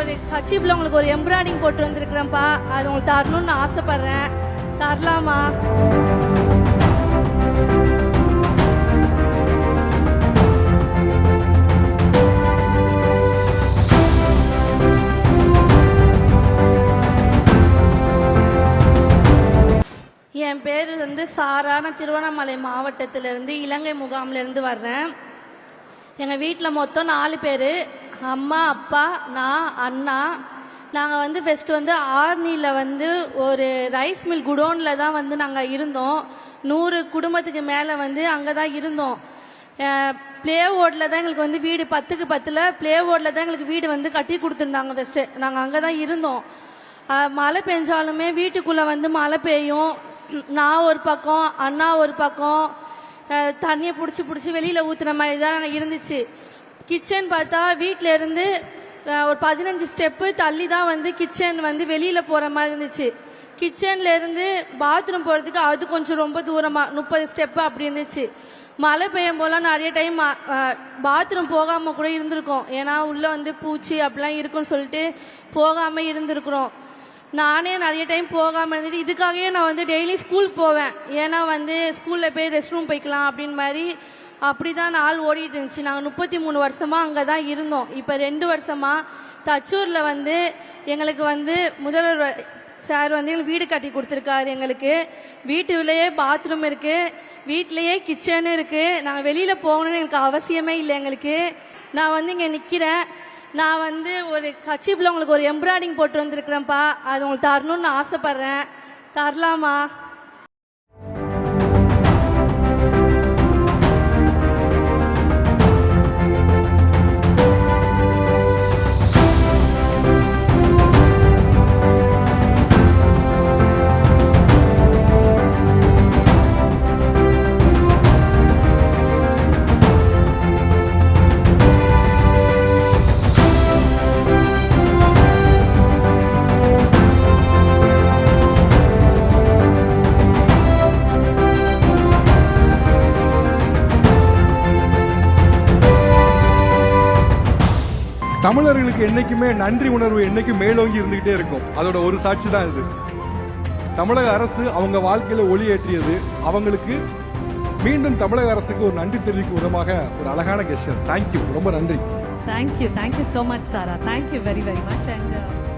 ஒரு கட்சிப்பில் உங்களுக்கு ஒரு எம்ப்ராய்டிங் போட்டு வந்திருக்கிறேன்ப்பா. அது உங்களுக்கு தரணும்னு ஆசைப்படுறேன். தரலாமா? என் பேர் சாரா. நான் திருவண்ணாமலை மாவட்டத்திலிருந்து இலங்கை முகாம்லேருந்து வர்றேன். எங்கள் வீட்டில் மொத்தம் 4 பேர். அம்மா, அப்பா, நான், அண்ணா. நாங்கள் ஃபஸ்ட்டு ஆர்னியில் ஒரு ரைஸ் மில் குடோனில் தான் நாங்கள் இருந்தோம். 100 குடும்பத்துக்கு மேலே அங்கே தான் இருந்தோம். ப்ளே ஓர்டில் தான் எங்களுக்கு வீடு 10க்கு 10ல் ப்ளே ஓர்டில் தான் எங்களுக்கு வீடு கட்டி கொடுத்துருந்தாங்க. ஃபஸ்ட்டு நாங்கள் அங்கே தான் இருந்தோம். மழை பெஞ்சாலுமே வீட்டுக்குள்ளே மழை பெய்யும். நான் ஒரு பக்கம், அண்ணா ஒரு பக்கம், தண்ணியை பிடிச்சி வெளியில் ஊற்றுன மாதிரி தான் நாங்கள் இருந்துச்சு. கிச்சன் பார்த்தா வீட்டில் இருந்து ஒரு 15 ஸ்டெப்பு தள்ளி தான் கிச்சன் வெளியில் போகிற மாதிரி இருந்துச்சு. கிச்சன்ல இருந்து பாத்ரூம் போகிறதுக்கு அது கொஞ்சம் ரொம்ப தூரமாக 30 ஸ்டெப்பு அப்படி இருந்துச்சு. மழை பெய்யும் போலாம் நிறைய டைம் பாத்ரூம் போகாமல் கூட இருந்திருக்கோம். ஏன்னா உள்ளே பூச்சி அப்படிலாம் இருக்குன்னு சொல்லிட்டு போகாமல் இருந்திருக்கிறோம். நானே நிறைய டைம் போகாமல் இருந்துட்டு இதுக்காகவே நான் டெய்லி ஸ்கூலுக்கு போவேன். ஏன்னா ஸ்கூலில் போய் ரெஸ்ட் ரூம் போய்க்கலாம் அப்படின்னு மாதிரி அப்படி தான் நாள் ஓடிட்டு இருந்துச்சு. நாங்கள் 33 வருஷமாக அங்கே தான் இருந்தோம். இப்போ 2 வருஷமாக தச்சூரில் எங்களுக்கு முதல்வர் சார் எங்களுக்கு வீடு கட்டி கொடுத்துருக்காரு. எங்களுக்கு வீட்டுலேயே பாத்ரூம் இருக்குது, வீட்டிலையே கிச்சன் இருக்குது. நாங்கள் வெளியில் போகணுன்னு எங்களுக்கு அவசியமே இல்லை. எங்களுக்கு நான் இங்கே நிற்கிறேன். நான் ஒரு கட்சிப்பில் உங்களுக்கு ஒரு எம்ப்ராய்டிங் போட்டு வந்திருக்கிறேன்ப்பா. அது உங்களுக்கு தரணும்னு ஆசைப்படுறேன். தரலாமா? தமிழர்களுக்கு என்னைக்குமே நன்றி உணர்வு என்னைக்கும் மேலோங்கி இருந்துகிட்டே இருக்கும். அதோட ஒரு சாட்சி தான் இது. தமிழக அரசு அவங்க வாழ்க்கையில ஒளி ஏற்றியது. அவங்களுக்கு மீண்டும் தமிழக அரசுக்கு ஒரு நன்றி தெரிவிக்கும் விதமாக ஒரு அழகான கெஸ்டர். தேங்க்யூ, ரொம்ப நன்றி. Thank you so much, Sarah. Thank you very much. And